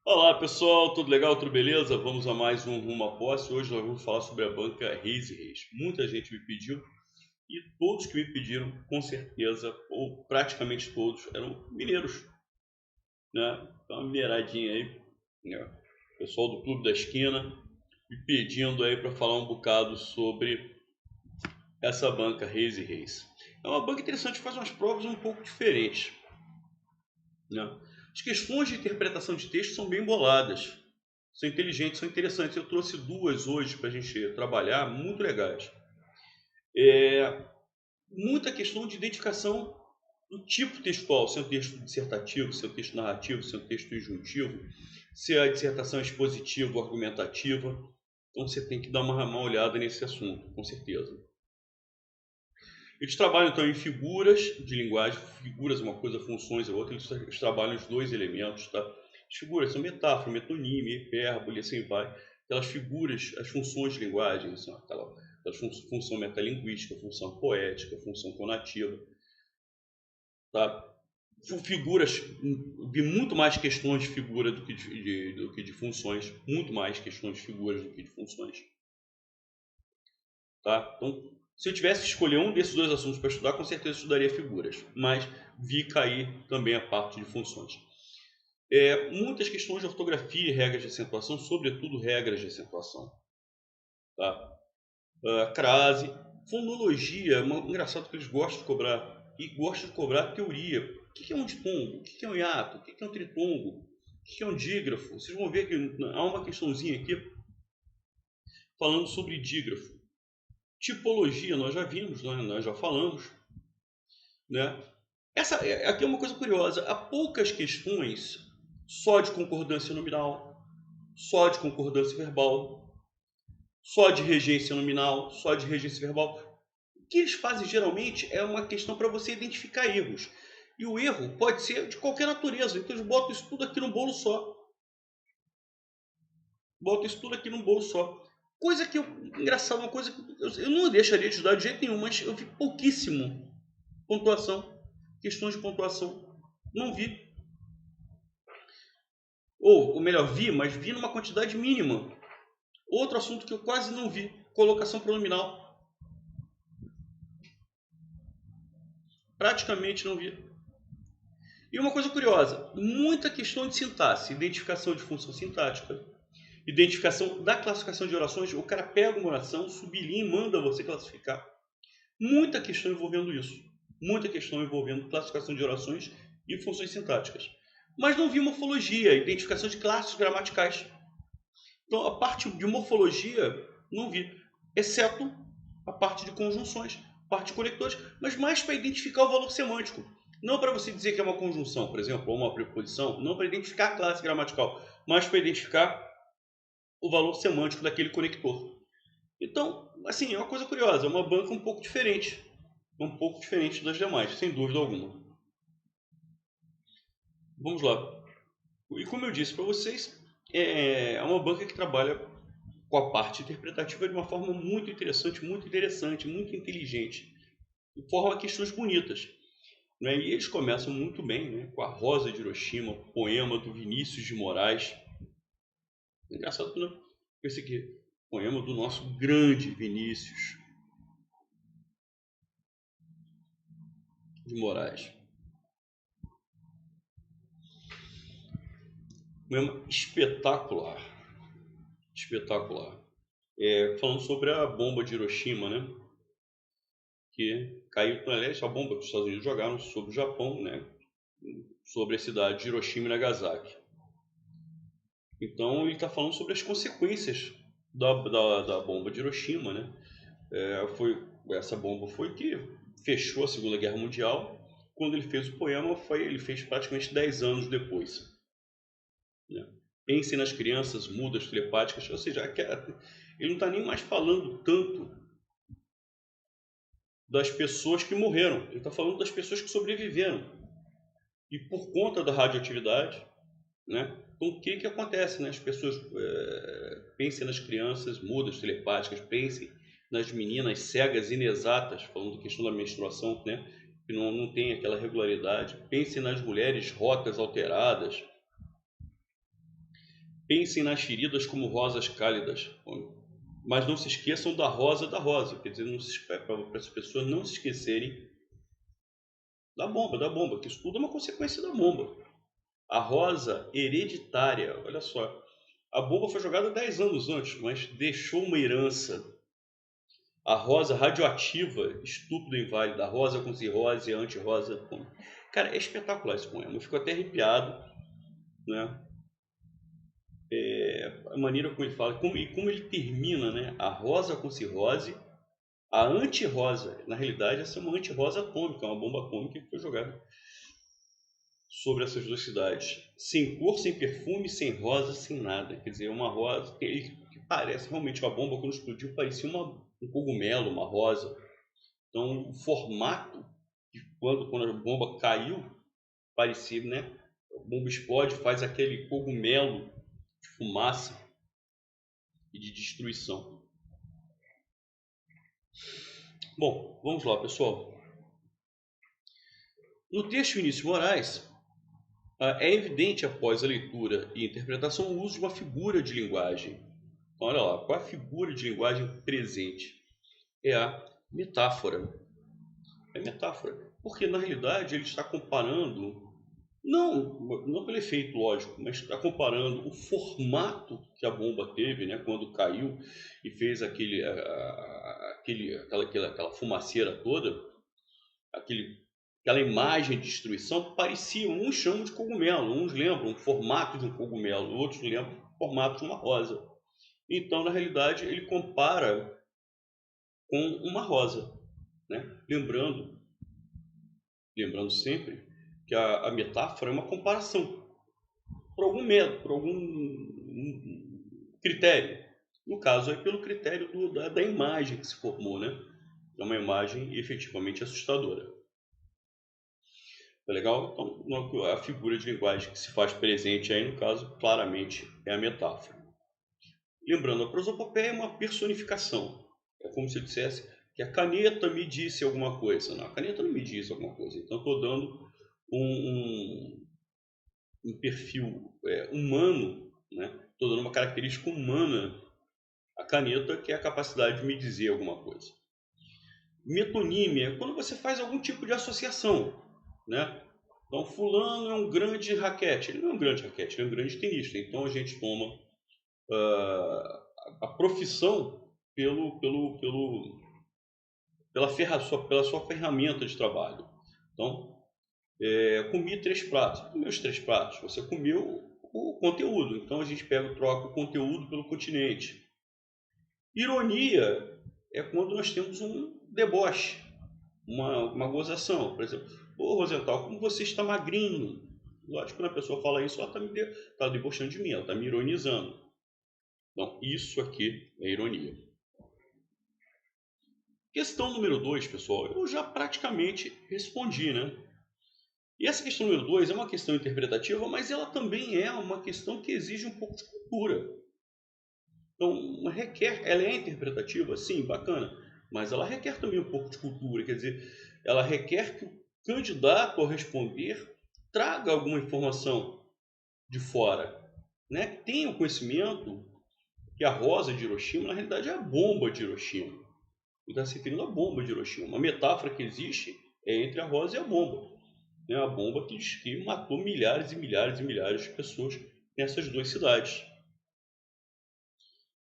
Olá pessoal, tudo legal, tudo beleza? Vamos a mais um Rumo à Posse. Hoje nós vamos falar sobre a banca Reis e Reis. Muita gente me pediu e todos que me pediram, com certeza, ou praticamente todos, eram mineiros, né? Então, uma mineiradinha aí, né? Pessoal do Clube da Esquina me pedindo aí para falar um bocado sobre essa banca Reis e Reis. É uma banca interessante, faz umas provas um pouco diferentes, né? As questões de interpretação de texto são bem boladas, são inteligentes, são interessantes. Eu trouxe duas hoje para a gente trabalhar, muito legais. Muita questão de identificação do tipo textual, se é um texto dissertativo, se é um texto narrativo, se é um texto injuntivo, se a dissertação é expositiva ou argumentativa. Então você tem que dar uma olhada nesse assunto, com certeza. Eles trabalham então em figuras de linguagem, figuras é uma coisa, funções é outra, eles trabalham os dois elementos, tá? As figuras são metáfora, metonímia, hipérbole, assim vai. Aquelas figuras, as funções de linguagem, são aquela função metalinguística, função poética, função conativa, tá? Figuras, vi muito mais questões de figura do que de funções, muito mais questões de figuras do que de funções, tá? Então, se eu tivesse que escolher um desses dois assuntos para estudar, com certeza estudaria figuras, mas vi cair também a parte de funções. Muitas questões de ortografia e regras de acentuação, sobretudo regras de acentuação, tá? Crase, fonologia, engraçado que eles gostam de cobrar, e gostam de cobrar teoria. O que é um ditongo? O que é um hiato? O que é um tritongo? O que é um dígrafo? Vocês vão ver que há uma questãozinha aqui falando sobre dígrafo. Tipologia, nós já vimos, né? Nós já falamos, né? Aqui é uma coisa curiosa. Há poucas questões só de concordância nominal, só de concordância verbal, só de regência nominal, só de regência verbal. O que eles fazem geralmente é uma questão para você identificar erros. E o erro pode ser de qualquer natureza. Então eles botam isso tudo aqui num bolo só. Botam isso tudo aqui num bolo só. Coisa que engraçado, uma coisa que eu não deixaria de estudar de jeito nenhum, mas eu vi pouquíssimo pontuação, questões de pontuação. Não vi. Ou melhor, vi, mas vi numa quantidade mínima. Outro assunto que eu quase não vi, colocação pronominal. Praticamente não vi. E uma coisa curiosa, muita questão de sintaxe, identificação de função sintática, identificação da classificação de orações, o cara pega uma oração, sublinha e manda você classificar. Muita questão envolvendo isso. Muita questão envolvendo classificação de orações e funções sintáticas. Mas não vi morfologia, identificação de classes gramaticais. Então, a parte de morfologia, não vi. Exceto a parte de conjunções, parte de conectores, mas mais para identificar o valor semântico. Não para você dizer que é uma conjunção, por exemplo, ou uma preposição, não para identificar a classe gramatical, mas para identificar o valor semântico daquele conector. Então, assim, é uma coisa curiosa, é uma banca um pouco diferente das demais, sem dúvida alguma. Vamos lá. E como eu disse para vocês, é uma banca que trabalha com a parte interpretativa de uma forma muito inteligente, e forma questões bonitas. Né? E eles começam muito bem, né? Com a Rosa de Hiroshima, poema do Vinícius de Moraes. Engraçado que não esse aqui, poema do nosso grande Vinícius de Moraes. Poema espetacular, espetacular. Falando sobre a bomba de Hiroshima, né? Que caiu, aliás, a bomba que os Estados Unidos jogaram sobre o Japão, né? Sobre a cidade de Hiroshima e Nagasaki. Então ele está falando sobre as consequências da bomba de Hiroshima, né? Essa bomba foi que fechou a Segunda Guerra Mundial. Quando ele fez o poema, ele fez praticamente 10 anos depois. Né? Pense nas crianças mudas, telepáticas, ou seja, ele não está nem mais falando tanto das pessoas que morreram, ele está falando das pessoas que sobreviveram. E por conta da radioatividade, né? Então o que acontece? Né? As pessoas pensem nas crianças mudas, telepáticas, pensem nas meninas cegas, inexatas, falando da questão da menstruação, né? Que não tem aquela regularidade. Pensem nas mulheres rotas, alteradas. Pensem nas feridas como rosas cálidas, mas não se esqueçam da rosa, quer dizer, para as pessoas não se esquecerem da bomba, que isso tudo é uma consequência da bomba. A rosa hereditária, olha só, a bomba foi jogada 10 anos antes, mas deixou uma herança. A rosa radioativa, estúpido inválida, a rosa com cirrose, a anti-rosa. Cara, é espetacular esse poema, eu fico até arrepiado, né? A maneira como ele fala, como ele termina, né? A rosa com cirrose, a anti-rosa. Na realidade, essa é uma anti-rosa atômica, uma bomba atômica que foi jogada sobre essas duas cidades. Sem cor, sem perfume, sem rosa, sem nada. Quer dizer, uma rosa que parece realmente uma bomba, quando explodiu, parecia um cogumelo, uma rosa. Então, o formato, de quando a bomba caiu, parecia, né? A bomba explode, faz aquele cogumelo de fumaça e de destruição. Bom, vamos lá, pessoal. No texto Vinícius Moraes, é evidente após a leitura e interpretação o uso de uma figura de linguagem. Então, olha lá, qual é a figura de linguagem presente? É a metáfora. É metáfora. Porque, na realidade, ele está comparando, não pelo efeito lógico, mas está comparando o formato que a bomba teve, né, quando caiu e fez aquela fumaceira toda, aquela imagem de destruição, parecia, uns chamam de cogumelo, uns lembram o formato de um cogumelo, outros lembram o formato de uma rosa. Então, na realidade, ele compara com uma rosa, né? Lembrando sempre que a metáfora é uma comparação por algum método, por algum critério. No caso, é pelo critério da imagem que se formou, né? É uma imagem efetivamente assustadora. Tá legal? Então, a figura de linguagem que se faz presente aí, no caso, claramente é a metáfora. Lembrando, a prosopopeia é uma personificação. É como se eu dissesse que a caneta me disse alguma coisa. Não, a caneta não me diz alguma coisa. Então, estou dando um perfil humano, né? Estou dando uma característica humana à caneta, que é a capacidade de me dizer alguma coisa. Metonímia é quando você faz algum tipo de associação, né? Então, fulano é um grande raquete. Ele não é um grande raquete, ele é um grande tenista. Então, a gente toma a profissão pela sua ferramenta de trabalho. Então, comi 3 pratos. Comeu os 3 pratos. Você comeu o conteúdo. Então, a gente troca o conteúdo pelo continente. Ironia é quando nós temos um deboche, uma gozação. Por exemplo, ô Rosenthal, como você está magrinho? Lógico, quando a pessoa fala isso, ela está debochando de mim, ela está me ironizando. Então, isso aqui é ironia. Questão número 2, pessoal, eu já praticamente respondi, né? E essa questão número 2 é uma questão interpretativa, mas ela também é uma questão que exige um pouco de cultura. Então, ela é interpretativa, sim, bacana, mas ela requer também um pouco de cultura, quer dizer, ela requer que o candidato ao responder traga alguma informação de fora, né? Que tenha o conhecimento que a rosa de Hiroshima, na realidade, é a bomba de Hiroshima. Ele está se referindo à bomba de Hiroshima. Uma metáfora que existe é entre a rosa e a bomba. Né? A bomba que matou milhares e milhares e milhares de pessoas nessas duas cidades.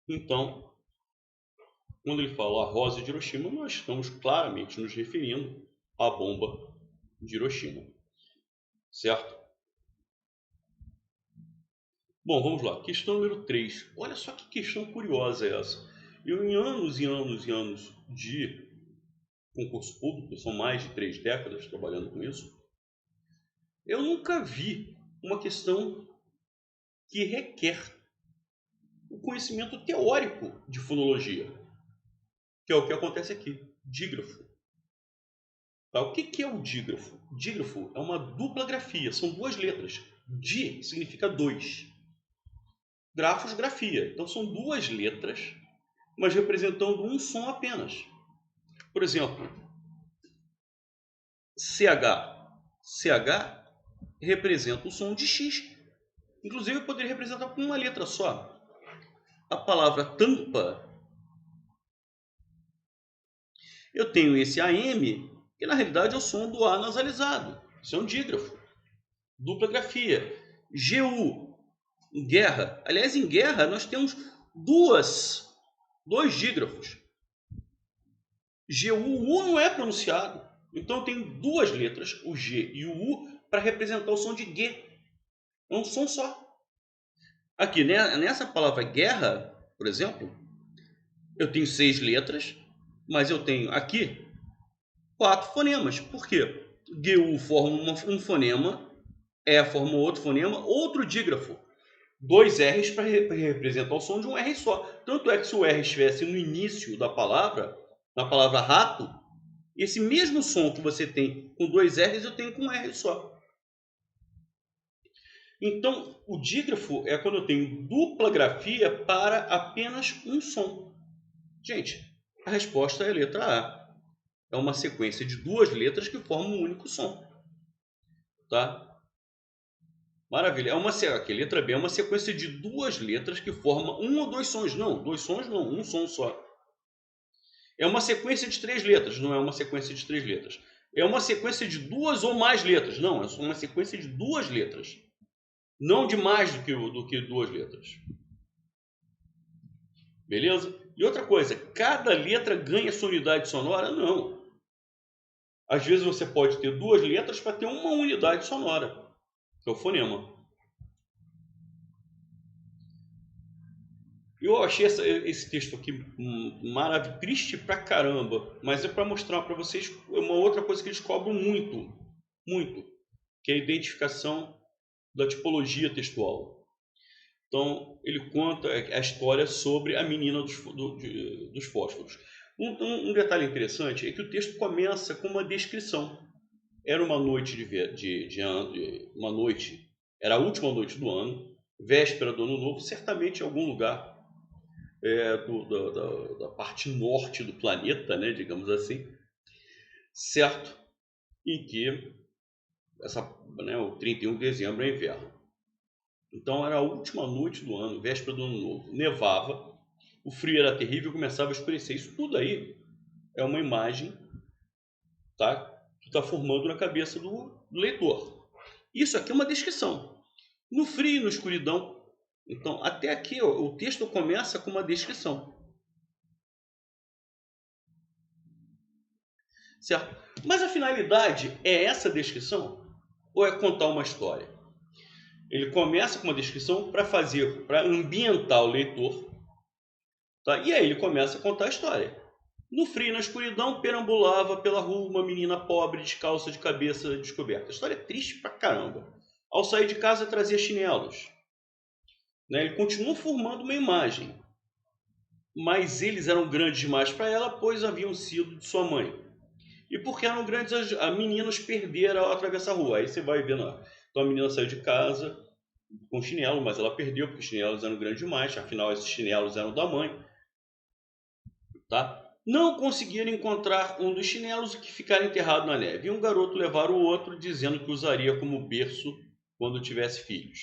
Então, quando ele fala a rosa de Hiroshima, nós estamos claramente nos referindo à bomba de Hiroshima. Certo? Bom, vamos lá. Questão número 3. Olha só que questão curiosa é essa. Eu, em anos e anos e anos de concurso público, são mais de 3 décadas trabalhando com isso, eu nunca vi uma questão que requer o conhecimento teórico de fonologia, que é o que acontece aqui, dígrafo. Tá? O que é o dígrafo? Dígrafo é uma dupla grafia, são 2 letras. Di significa 2. Grafos, grafia. Então são 2 letras, mas representando um som apenas. Por exemplo, CH. CH representa o som de X. Inclusive, eu poderia representar com uma letra só. A palavra tampa, eu tenho esse AM, que na realidade é o som do A nasalizado. Isso é um dígrafo. Dupla grafia. GU, em guerra. Aliás, em guerra nós temos dois dígrafos. GU, o U não é pronunciado. Então eu tenho duas letras, o G e o U, para representar o som de G. É um som só. Aqui, né, nessa palavra guerra, por exemplo, eu tenho 6 letras, mas eu tenho aqui 4 fonemas. Por quê? GU forma um fonema, E forma outro fonema, outro dígrafo. 2 R's para representar o som de um R só. Tanto é que se o R estivesse no início da palavra, na palavra rato, esse mesmo som que você tem com 2 R's, eu tenho com um R só. Então, o dígrafo é quando eu tenho dupla grafia para apenas um som. Gente, a resposta é a letra A. É uma sequência de duas letras que formam um único som. Tá? Maravilha. Aqui, letra B é uma sequência de duas letras que formam um ou dois sons. Não, dois sons não, um som só. É uma sequência de 3 letras, não é uma sequência de 3 letras. É uma sequência de duas ou mais letras. Não, é uma sequência de duas letras. Não de mais do que duas letras. Beleza? E outra coisa, cada letra ganha sua unidade sonora? Não. Às vezes você pode ter duas letras para ter uma unidade sonora, que é o fonema. Eu achei esse texto aqui maravilhoso, triste pra caramba, mas é para mostrar para vocês uma outra coisa que eles cobram muito, muito, que é a identificação da tipologia textual. Então, ele conta a história sobre a menina dos fósforos. Um detalhe interessante é que o texto começa com uma descrição. Era uma noite uma noite, era a última noite do ano, véspera do ano novo, certamente em algum lugar da parte norte do planeta, né, digamos assim, certo? Em que o 31 de dezembro é inverno. Então era a última noite do ano, véspera do ano novo. Nevava, o frio era terrível, começava a escurecer. Isso tudo aí é uma imagem, tá, que está formando na cabeça do leitor. Isso aqui é uma descrição. No frio e na escuridão. Então, até aqui o texto começa com uma descrição. Certo? Mas a finalidade é essa descrição? Ou é contar uma história? Ele começa com uma descrição para ambientar o leitor, tá? E aí ele começa a contar a história. No frio e na escuridão, perambulava pela rua uma menina pobre, descalça, de cabeça descoberta. A história é triste pra caramba. Ao sair de casa, trazia chinelos. Né? Ele continua formando uma imagem. Mas eles eram grandes demais para ela, pois haviam sido de sua mãe. E porque eram grandes, a menina os perdera ao atravessar a rua. Aí você vai vendo. Então a menina saiu de casa com chinelo, mas ela perdeu porque os chinelos eram grandes demais. Afinal, esses chinelos eram da mãe. Tá? Não conseguiram encontrar um dos chinelos que ficara enterrado na neve. E um garoto levar o outro, dizendo que usaria como berço quando tivesse filhos.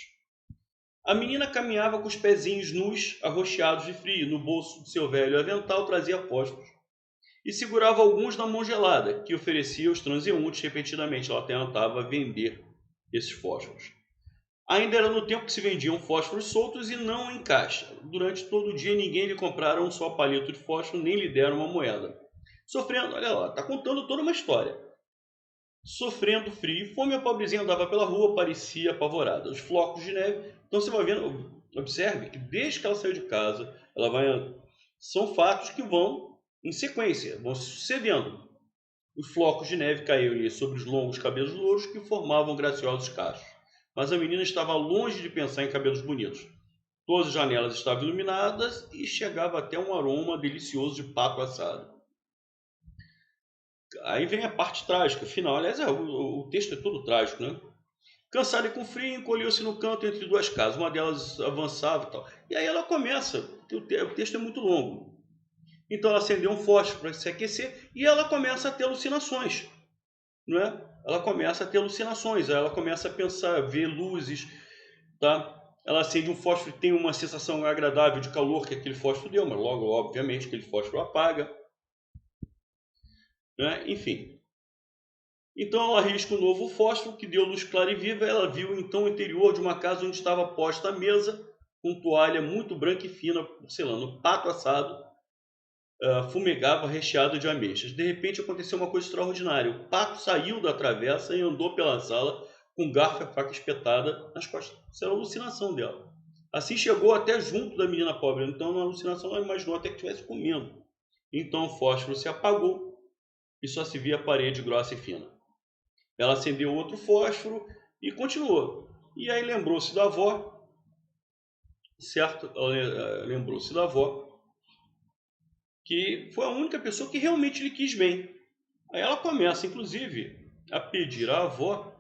A menina caminhava com os pezinhos nus, arroxeados de frio. No bolso de seu velho avental trazia fósforos. E segurava alguns na mão gelada, que oferecia aos transeuntes repetidamente. Ela tentava vender esses fósforos. Ainda era no tempo que se vendiam fósforos soltos e não em caixa. Durante todo o dia ninguém lhe comprara um só palito de fósforo, nem lhe deram uma moeda. Sofrendo, olha lá, está contando toda uma história. Sofrendo frio e fome, a pobrezinha andava pela rua, parecia apavorada. Os flocos de neve, então você vai vendo, observe que desde que ela saiu de casa, são fatos que vão em sequência, vão se sucedendo. Os flocos de neve caíam-lhe sobre os longos cabelos louros que formavam graciosos cachos. Mas a menina estava longe de pensar em cabelos bonitos. Todas as janelas estavam iluminadas e chegava até um aroma delicioso de pato assado. Aí vem a parte trágica, final. Aliás, o texto é todo trágico, né? Cansada e com frio, encolheu-se no canto entre duas casas. Uma delas avançava e tal. E aí ela começa, o texto é muito longo. Então ela acendeu um fósforo para se aquecer e ela começa a ter alucinações, não é? Ela começa a ter alucinações, ela começa a pensar, ver luzes, tá? ela acende um fósforo e tem uma sensação agradável de calor que aquele fósforo deu, mas logo, obviamente, aquele fósforo apaga. Né? Enfim. Então ela arrisca um novo fósforo que deu luz clara e viva. Ela viu então o interior de uma casa onde estava posta a mesa, com toalha muito branca e fina, porcelana. Pato assado fumegava recheado de ameixas. De repente aconteceu uma coisa extraordinária. O pato saiu da travessa e andou pela sala com garfo e a faca espetada nas costas. Isso era a alucinação dela. Assim chegou até junto da menina pobre. Então na alucinação ela imaginou até que estivesse comendo. Então o fósforo se apagou e só se via a parede grossa e fina. Ela acendeu outro fósforo e continuou. E aí lembrou-se da avó, certo? Ela lembrou-se da avó, que foi a única pessoa que realmente lhe quis bem. Aí ela começa, inclusive, a pedir à avó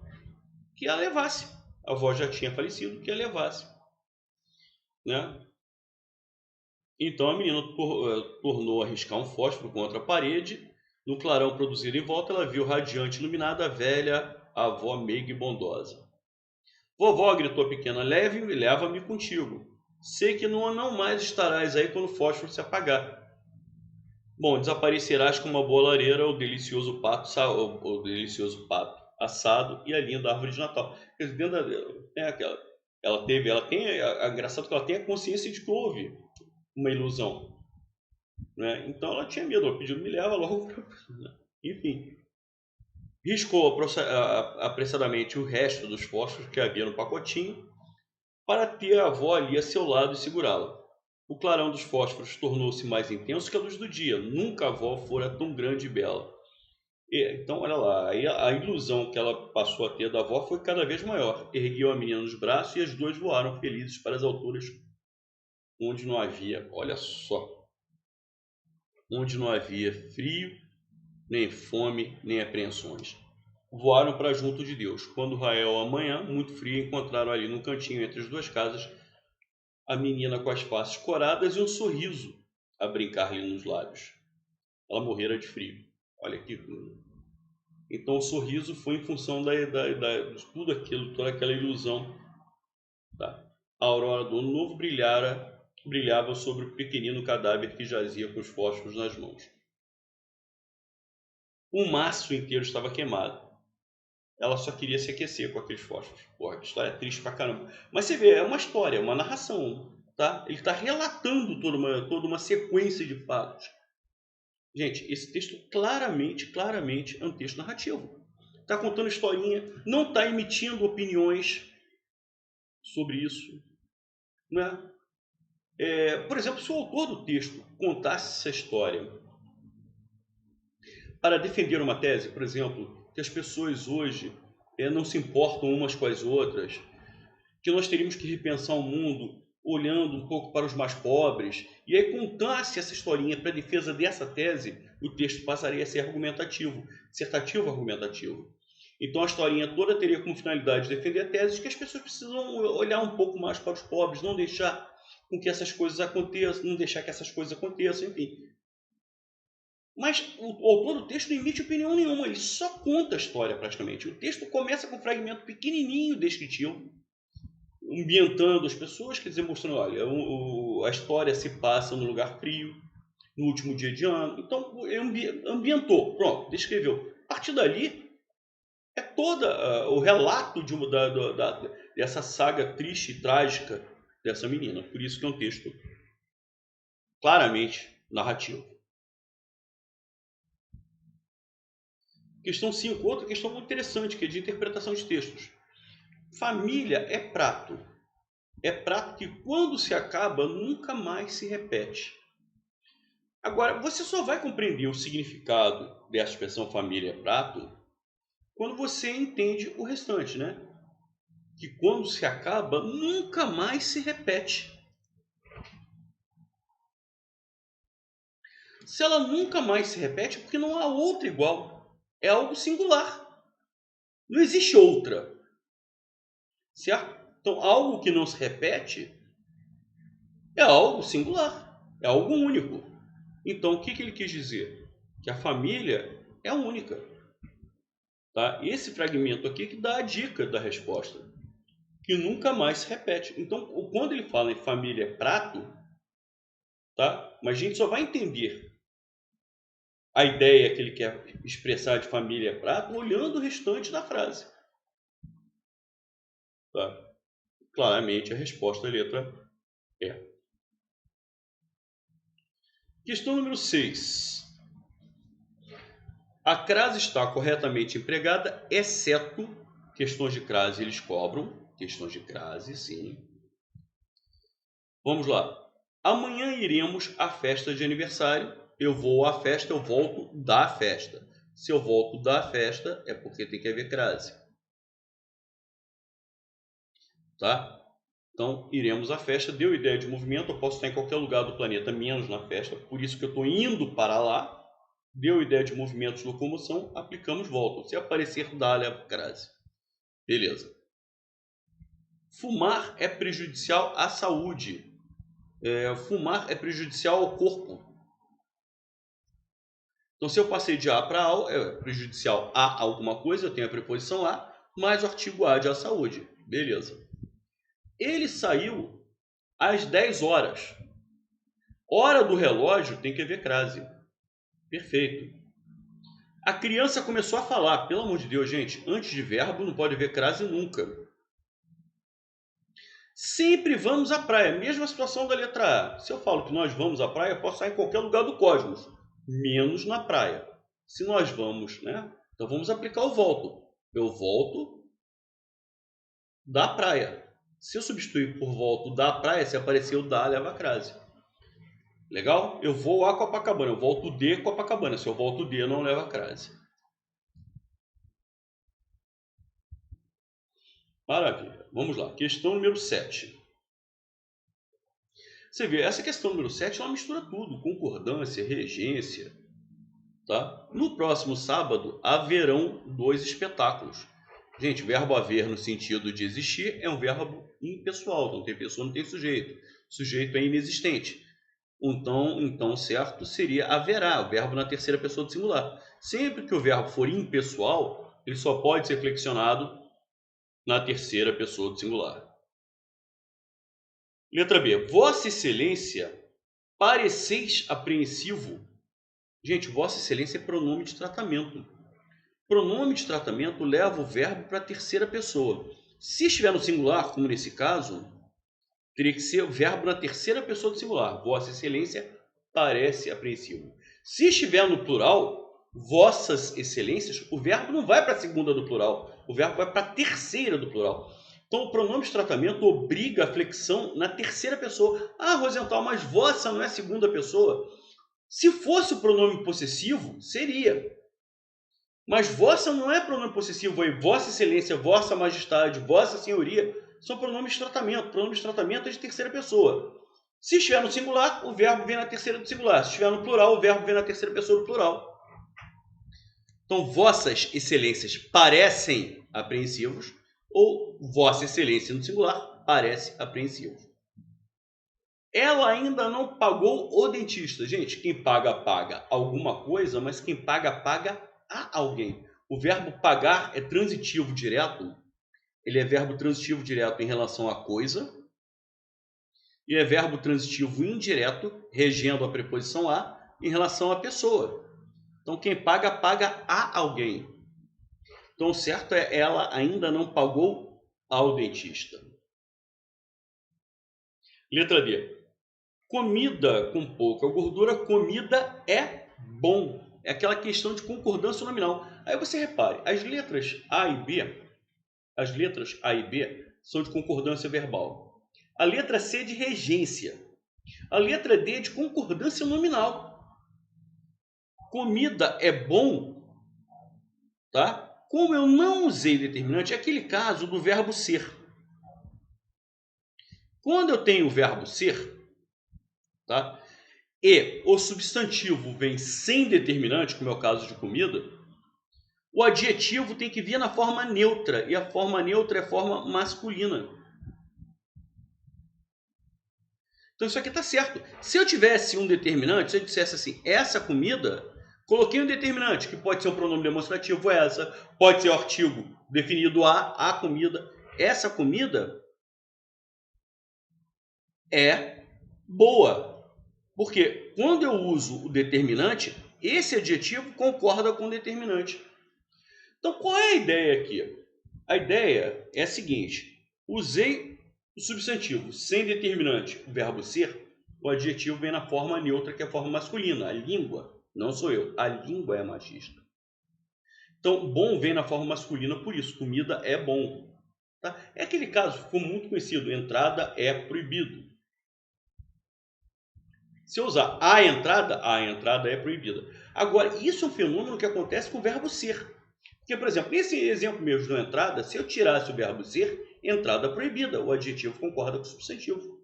que a levasse. A avó já tinha falecido, que a levasse. Né? Então a menina tornou a riscar um fósforo contra a parede. No clarão produzido em volta, ela viu radiante iluminada a velha avó meiga e bondosa. Vovó, gritou a pequena, leva-me contigo. Sei que não mais estarás aí quando o fósforo se apagar. Bom, desaparecerás com uma boa lareira, o delicioso pato assado e a linda árvore de Natal. Quer dizer, ela tem, engraçado que ela tem a consciência de que houve uma ilusão. Né? Então ela tinha medo, ela pediu, me leva logo. Enfim. Riscou apressadamente o resto dos fósforos que havia no pacotinho para ter a avó ali a seu lado e segurá-la. O clarão dos fósforos tornou-se mais intenso que a luz do dia. Nunca a avó fora tão grande e bela. Então, olha lá, a ilusão que ela passou a ter da avó foi cada vez maior. Ergueu a menina nos braços e as duas voaram felizes para as alturas onde não havia, olha só, onde não havia frio, nem fome, nem apreensões. Voaram para junto de Deus. Quando raiou a manhã, muito frio, encontraram ali no cantinho entre as duas casas a menina com as faces coradas e um sorriso a brincar-lhe nos lábios. Ela morrera de frio. Olha que... Então o sorriso foi em função de tudo aquilo, toda aquela ilusão. Tá? A aurora do ano novo brilhava sobre o pequenino cadáver que jazia com os fósforos nas mãos. O maço inteiro estava queimado. Ela só queria se aquecer com aqueles fósforos. Porra, que história triste pra caramba. Mas você vê, é uma história, é uma narração. Tá? Ele está relatando toda uma sequência de fatos. Gente, esse texto claramente é um texto narrativo. Está contando historinha, não está emitindo opiniões sobre isso. Né? Por exemplo, se o autor do texto contasse essa história para defender uma tese, por exemplo, que as pessoas hoje não se importam umas com as outras, que nós teríamos que repensar o mundo olhando um pouco para os mais pobres, e aí contasse essa historinha para a defesa dessa tese, o texto passaria a ser argumentativo, dissertativo argumentativo. Então a historinha toda teria como finalidade defender a tese de que as pessoas precisam olhar um pouco mais para os pobres, não deixar com que essas coisas aconteçam, não deixar que essas coisas aconteçam, enfim. Mas o autor do texto não emite opinião nenhuma, ele só conta a história praticamente. O texto começa com um fragmento pequenininho descritivo, ambientando as pessoas, quer dizer, mostrando, olha, a história se passa no lugar frio, no último dia de ano. Então, ambientou, pronto, descreveu. A partir dali, é todo o relato dessa saga triste e trágica dessa menina. Por isso que é um texto claramente narrativo. Questão 5, outra questão muito interessante, que é de interpretação de textos. Família é prato. É prato que, quando se acaba, nunca mais se repete. Agora, você só vai compreender o significado dessa expressão família é prato quando você entende o restante, né? Que quando se acaba, nunca mais se repete. Se ela nunca mais se repete, é porque não há outra igual. É algo singular. Não existe outra. Certo? Então, algo que não se repete é algo singular. É algo único. Então, o que ele quis dizer? Que a família é única. Tá? Esse fragmento aqui que dá a dica da resposta. que nunca mais se repete. Então, quando ele fala em família prato, tá? Mas a gente só vai entender a ideia que ele quer expressar de família prato olhando o restante da frase. Tá? Claramente a resposta é a letra E. Questão número 6. A crase está corretamente empregada, exceto questões de crase eles cobram. Questões de crase, sim. Vamos lá. Amanhã iremos à festa de aniversário. Eu vou à festa, eu volto da festa. Se eu volto da festa, é porque tem que haver crase. Tá? Então, iremos à festa. Deu ideia de movimento. Eu posso estar em qualquer lugar do planeta, menos na festa. Por isso que eu estou indo para lá. Deu ideia de movimento de locomoção. Aplicamos volta. Se aparecer, dá-lhe a crase. Beleza. Fumar é prejudicial à saúde. Fumar é prejudicial ao corpo. Então, se eu passei de A para A, é prejudicial a alguma coisa, eu tenho a preposição a, mais o artigo a de à saúde. Beleza. Ele saiu às 10 horas. Hora do relógio tem que haver crase. Perfeito. A criança começou a falar. Pelo amor de Deus, gente, antes de verbo não pode haver crase nunca. Sempre vamos à praia. Mesma situação da letra A. Se eu falo que nós vamos à praia, eu posso estar em qualquer lugar do cosmos, menos na praia. Se nós vamos, né? Então vamos aplicar o volto. Eu volto da praia. Se eu substituir por volto da praia, se aparecer o da, leva a crase. Legal? Eu vou a Copacabana. Eu volto de Copacabana. Se eu volto de, não leva a crase. Maravilha. Vamos lá. Questão número 7. Você vê, essa questão número 7 ela mistura tudo. Concordância, regência. Tá? No próximo sábado, haverão 2 espetáculos. Gente, verbo haver no sentido de existir é um verbo impessoal. Não tem pessoa, não tem sujeito. O sujeito é inexistente. Então, certo seria haverá, o verbo na terceira pessoa do singular. Sempre que o verbo for impessoal, ele só pode ser flexionado na terceira pessoa do singular. Letra B. Vossa Excelência, pareceis apreensivo. Gente, Vossa Excelência é pronome de tratamento. Pronome de tratamento leva o verbo para a terceira pessoa. Se estiver no singular, como nesse caso, teria que ser o verbo na terceira pessoa do singular. Vossa Excelência parece apreensivo. Se estiver no plural, Vossas Excelências, o verbo não vai para a segunda do plural. O verbo vai para a terceira do plural. Então, o pronome de tratamento obriga a flexão na terceira pessoa. Ah, Rosenthal, mas vossa não é segunda pessoa? Se fosse o pronome possessivo, seria. Mas vossa não é pronome possessivo aí. Vossa Excelência, Vossa Majestade, Vossa Senhoria são pronomes de tratamento. Pronome de tratamento é de terceira pessoa. Se estiver no singular, o verbo vem na terceira do singular. Se estiver no plural, o verbo vem na terceira pessoa do plural. Então, Vossas Excelências parecem apreensivos ou Vossa Excelência no singular parece apreensivo. Ela ainda não pagou o dentista. Gente, quem paga, paga alguma coisa, mas quem paga, paga a alguém. O verbo pagar é transitivo direto. Ele é verbo transitivo direto em relação à coisa. E é verbo transitivo indireto, regendo a preposição a, em relação à pessoa. Então, quem paga, paga a alguém. Então, o certo é ela ainda não pagou ao dentista. Letra D. Comida com pouca gordura, comida é bom. É aquela questão de concordância nominal. Aí você repare, as letras A e B são de concordância verbal. A letra C é de regência. A letra D é de concordância nominal. Comida é bom, tá? Como eu não usei determinante, é aquele caso do verbo ser. Quando eu tenho o verbo ser, tá? E o substantivo vem sem determinante, como é o caso de comida, o adjetivo tem que vir na forma neutra, e a forma neutra é a forma masculina. Então isso aqui está certo. Se eu tivesse um determinante, se eu dissesse assim, essa comida, coloquei um determinante, que pode ser um pronome demonstrativo essa, pode ser o artigo definido a comida. essa comida é boa. Porque quando eu uso o determinante, esse adjetivo concorda com o determinante. Então, qual é a ideia aqui? A ideia é a seguinte: usei o substantivo sem determinante, o verbo ser, o adjetivo vem na forma neutra, que é a forma masculina, a língua. Não sou eu, a língua é machista. Então, bom vem na forma masculina por isso, comida é bom. Tá? É aquele caso, ficou muito conhecido, entrada é proibido. Se eu usar a entrada é proibida. Agora, isso é um fenômeno que acontece com o verbo ser. Porque, por exemplo, nesse exemplo mesmo da entrada, se eu tirasse o verbo ser, entrada proibida, o adjetivo concorda com o substantivo.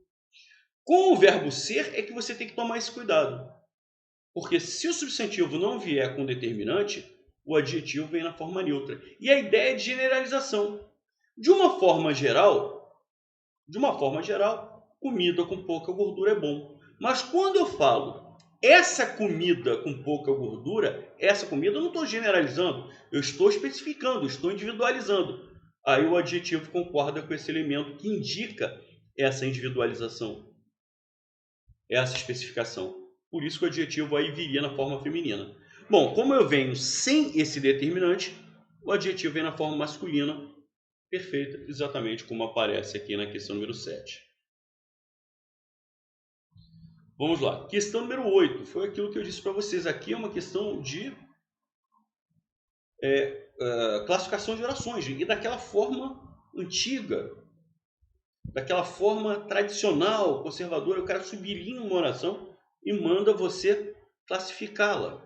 Com o verbo ser é que você tem que tomar esse cuidado. Porque se o substantivo não vier com determinante, o adjetivo vem na forma neutra. E a ideia é de generalização. De uma forma geral, comida com pouca gordura é bom. Mas quando eu falo essa comida com pouca gordura, essa comida eu não estou generalizando, eu estou especificando, estou individualizando. Aí o adjetivo concorda com esse elemento que indica essa individualização, essa especificação. Por isso que o adjetivo aí viria na forma feminina. Bom, como eu venho sem esse determinante, o adjetivo vem na forma masculina, perfeita, exatamente como aparece aqui na questão número 7. Vamos lá, questão número 8, foi aquilo que eu disse para vocês. Aqui é uma questão de classificação de orações, e daquela forma antiga, daquela forma tradicional, conservadora. O cara sublinha uma oração e manda você classificá-la.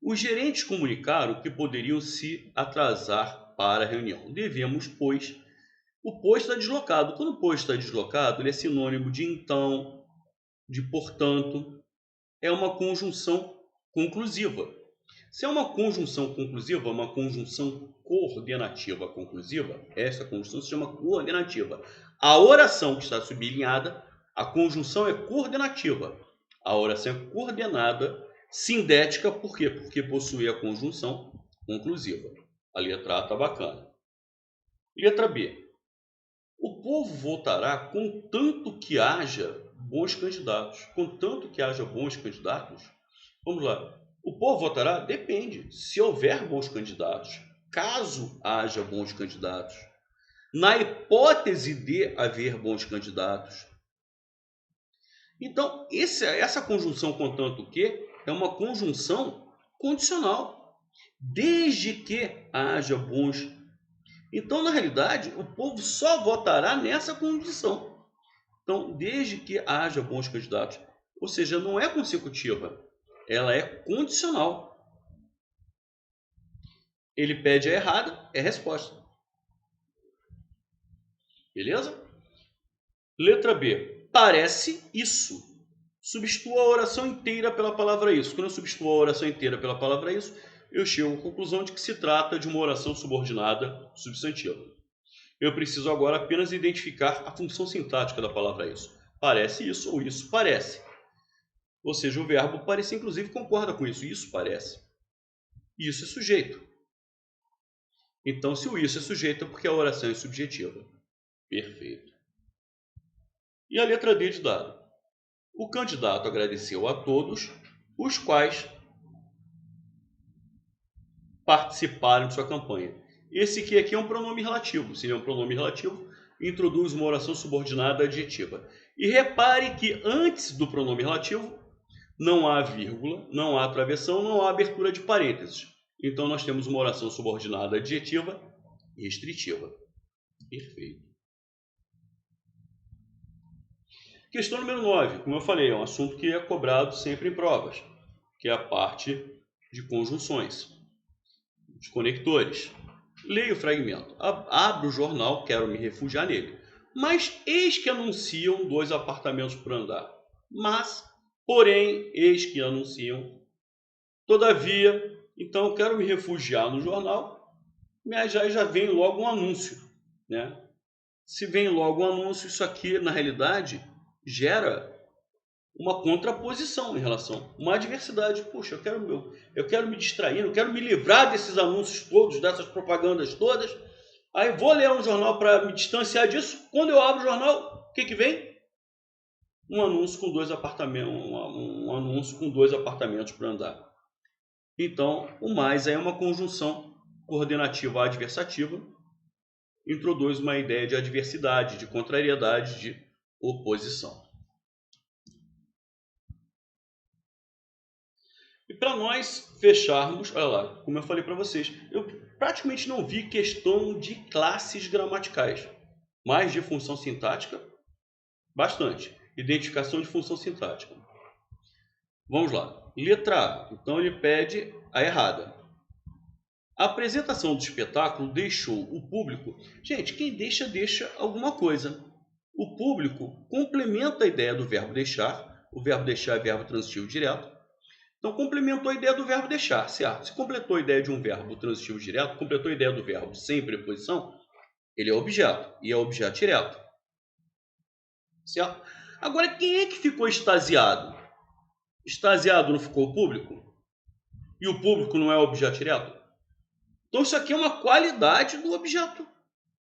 Os gerentes comunicaram que poderiam se atrasar para a reunião. Devemos, pois... O pois está deslocado. Quando o pois está deslocado, ele é sinônimo de então, de portanto. É uma conjunção conclusiva. Se é uma conjunção conclusiva, uma conjunção coordenativa conclusiva, essa conjunção se chama coordenativa. A oração que está sublinhada, a conjunção é coordenativa. A oração é coordenada, sindética, por quê? Porque possui a conjunção conclusiva. A letra A está bacana. Letra B. O povo votará contanto que haja bons candidatos. Contanto que haja bons candidatos? Vamos lá. O povo votará? Depende. Se houver bons candidatos. Caso haja bons candidatos. Na hipótese de haver bons candidatos. Então, essa conjunção contanto que é uma conjunção condicional. Desde que haja bons candidatos. Então, na realidade, o povo só votará nessa condição. Então, desde que haja bons candidatos. Ou seja, não é consecutiva, ela é condicional. Ele pede a errada, é resposta. Beleza? Letra B. Parece isso. Substitua a oração inteira pela palavra isso. Quando eu substituo a oração inteira pela palavra isso, eu chego à conclusão de que se trata de uma oração subordinada substantiva. Eu preciso agora apenas identificar a função sintática da palavra isso. Parece isso ou isso parece. Ou seja, o verbo parecer, inclusive, concorda com isso. Isso parece. Isso é sujeito. Então, se o isso é sujeito, é porque a oração é subjetiva. Perfeito. E a letra D de dado. O candidato agradeceu a todos os quais participaram de sua campanha. Esse aqui é um pronome relativo. Se ele é um pronome relativo, introduz uma oração subordinada adjetiva. E repare que antes do pronome relativo não há vírgula, não há travessão, não há abertura de parênteses. Então nós temos uma oração subordinada adjetiva restritiva. Perfeito. Questão número 9. Como eu falei, é um assunto que é cobrado sempre em provas, que é a parte de conjunções. Os conectores. Leio o fragmento. Abro o jornal, quero me refugiar nele. Mas eis que anunciam 2 apartamentos por andar. Mas, porém, eis que anunciam. Todavia, então quero me refugiar no jornal, mas já vem logo um anúncio, né? Se vem logo um anúncio, isso aqui, na realidade, gera uma contraposição em relação, uma adversidade. Puxa, eu quero me distrair, eu quero me livrar desses anúncios todos, dessas propagandas todas, Aí vou ler um jornal para me distanciar disso. Quando eu abro o jornal, o que que vem? Um anúncio com 2 apartamentos, um anúncio com 2 apartamentos para andar. Então, o mais é uma conjunção coordenativa adversativa, introduz uma ideia de adversidade, de contrariedade, de oposição. E para nós fecharmos, olha lá, como eu falei para vocês, eu praticamente não vi questão de classes gramaticais, mas de função sintática, bastante. Identificação de função sintática. Vamos lá. Letra A. Então ele pede a errada. A apresentação do espetáculo deixou o público... Gente, quem deixa, deixa alguma coisa. O público complementa a ideia do verbo deixar. O verbo deixar é verbo transitivo direto. Então, complementou a ideia do verbo deixar, certo? Se completou a ideia de um verbo transitivo direto, completou a ideia do verbo sem preposição, ele é objeto, e é objeto direto. Certo? Agora, quem é que ficou extasiado? Extasiado não ficou o público? E o público não é objeto direto? Então, isso aqui é uma qualidade do objeto.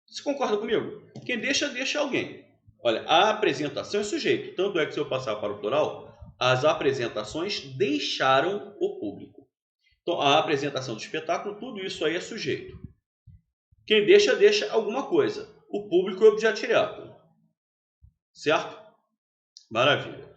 Você concorda comigo? Quem deixa, deixa alguém. Olha, a apresentação é sujeito. Tanto é que se eu passar para o plural, as apresentações deixaram o público. Então, a apresentação do espetáculo, tudo isso aí é sujeito. Quem deixa, deixa alguma coisa. O público é objeto direto. Certo? Maravilha.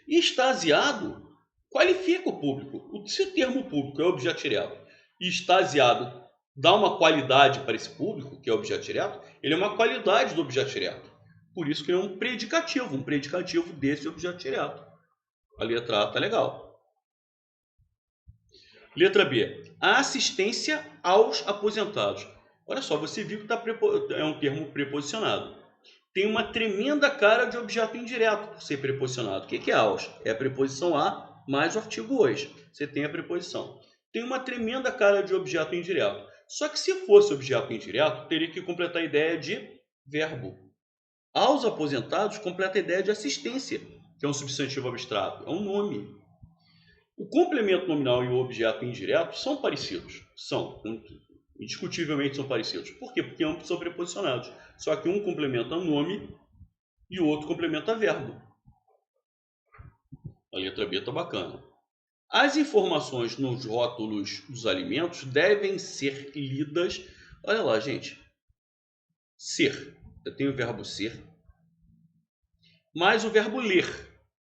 Extasiado qualifica o público. Se o termo público é objeto direto e extasiado dá uma qualidade para esse público, que é objeto direto, ele é uma qualidade do objeto direto. Por isso que ele é um predicativo desse objeto direto. A letra A está legal. Letra B. A assistência aos aposentados. Olha só, você viu que é um termo preposicionado. Tem uma tremenda cara de objeto indireto por ser preposicionado. O que é aos? É a preposição a mais o artigo os. Você tem a preposição. Tem uma tremenda cara de objeto indireto. Só que se fosse objeto indireto, teria que completar a ideia de verbo. Aos aposentados, completa a ideia de assistência, que é um substantivo abstrato, é um nome. O complemento nominal e o objeto indireto são parecidos. São, indiscutivelmente são parecidos. Por quê? Porque ambos são preposicionados. Só que um complementa nome e o outro complementa verbo. A letra B está bacana. As informações nos rótulos dos alimentos devem ser lidas. Olha lá, gente. Ser. Eu tenho o verbo ser. Mais o verbo ler.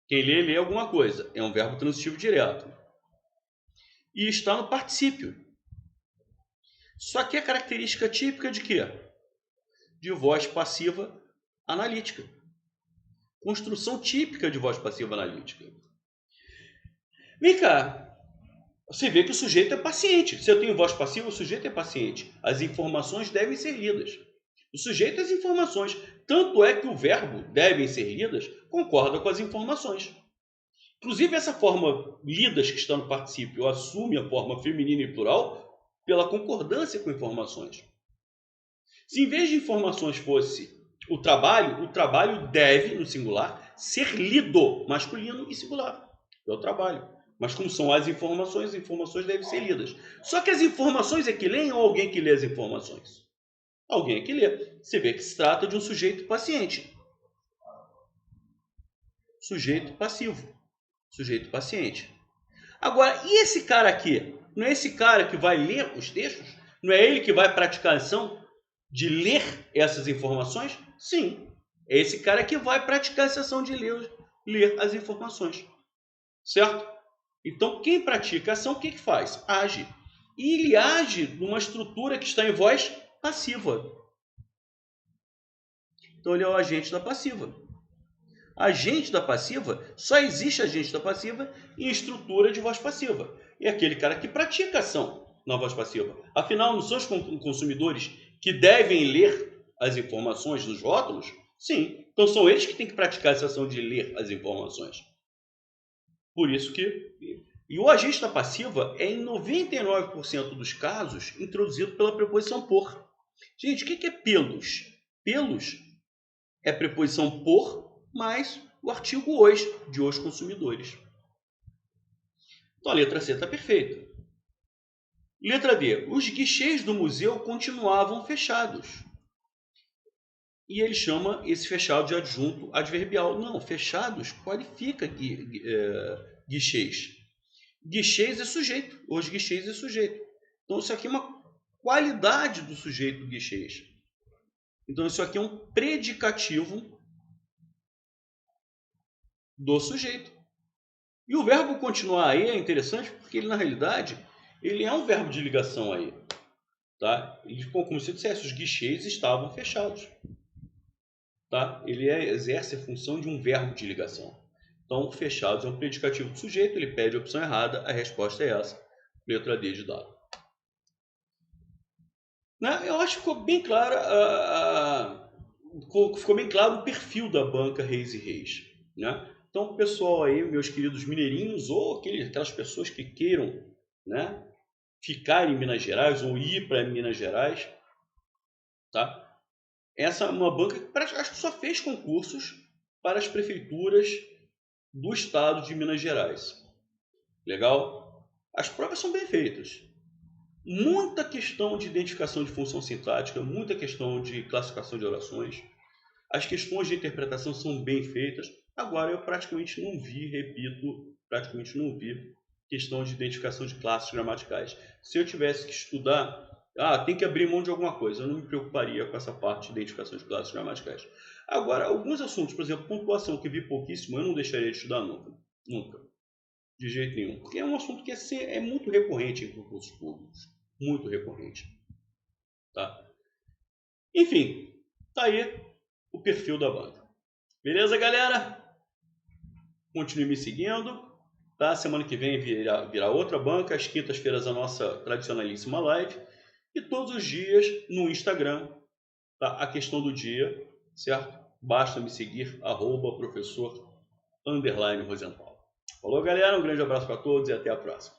Quem lê, lê alguma coisa. É um verbo transitivo direto. E está no particípio. Só que é característica típica de quê? De voz passiva analítica. Construção típica de voz passiva analítica. Vem cá. Você vê que o sujeito é paciente. Se eu tenho voz passiva, o sujeito é paciente. As informações devem ser lidas. O sujeito é as informações. Tanto é que o verbo devem ser lidas concorda com as informações. Inclusive, essa forma lidas que está no particípio assume a forma feminina e plural pela concordância com informações. Se em vez de informações fosse o trabalho deve, no singular, ser lido, masculino e singular. É o trabalho. Mas como são as informações devem ser lidas. Só que as informações é que leem ou alguém que lê as informações? Alguém é que lê. Você vê que se trata de um sujeito paciente. Sujeito passivo. Sujeito paciente. Agora, e esse cara aqui? Não é esse cara que vai ler os textos? Não é ele que vai praticar a ação de ler essas informações? Sim. É esse cara que vai praticar essa ação de ler as informações. Certo? Então, quem pratica a ação, o que faz? Age. E ele age numa estrutura que está em voz passiva. Então, ele é o agente da passiva. Agente da passiva, só existe agente da passiva em estrutura de voz passiva. É aquele cara que pratica a ação na voz passiva. Afinal, não são os consumidores que devem ler as informações dos rótulos? Sim. Então, são eles que têm que praticar essa ação de ler as informações. Por isso que... E o agente da passiva é, em 99% dos casos, introduzido pela preposição por. Gente, o que é pelos? Pelos é preposição por mais o artigo os, de os consumidores. Então, a letra C está perfeita. Letra D. Os guichês do museu continuavam fechados. E ele chama esse fechado de adjunto adverbial. Não, fechados qualifica guichês. Guichês é sujeito. Os guichês é sujeito. Então isso aqui é uma qualidade do sujeito guichês. Então isso aqui é um predicativo do sujeito. E o verbo continuar aí é interessante porque ele, na realidade, ele é um verbo de ligação aí. Tá? Ele, como se eu dissesse, os guichês estavam fechados. Tá? Ele exerce a função de um verbo de ligação. Então, fechados é um predicativo do sujeito, ele pede a opção errada, a resposta é essa, letra D de dado. Né? Eu acho que ficou bem clara ficou bem claro o perfil da banca Reis e Reis. Né? Então, pessoal aí, meus queridos mineirinhos, ou aquelas pessoas que queiram, né, ficar em Minas Gerais ou ir para Minas Gerais, tá? Essa é uma banca que acho que só fez concursos para as prefeituras do estado de Minas Gerais. Legal? As provas são bem feitas. Muita questão de identificação de função sintática, muita questão de classificação de orações. As questões de interpretação são bem feitas. Agora, eu praticamente não vi, repito, praticamente não vi questão de identificação de classes gramaticais. Se eu tivesse que estudar, tem que abrir mão de alguma coisa, eu não me preocuparia com essa parte de identificação de classes gramaticais. Agora, alguns assuntos, por exemplo, pontuação, que vi pouquíssimo, eu não deixaria de estudar nunca. Nunca. De jeito nenhum. Porque é um assunto que é muito recorrente em concursos públicos. Muito recorrente. Tá? Enfim, tá aí o perfil da banca. Beleza, galera? Continue me seguindo. Tá? Semana que vem virá outra banca. Às quintas-feiras a nossa tradicionalíssima live. E todos os dias no Instagram. Tá? A questão do dia, certo? Basta me seguir, @professor_Rosenthal. Falou, galera. Um grande abraço para todos e até a próxima.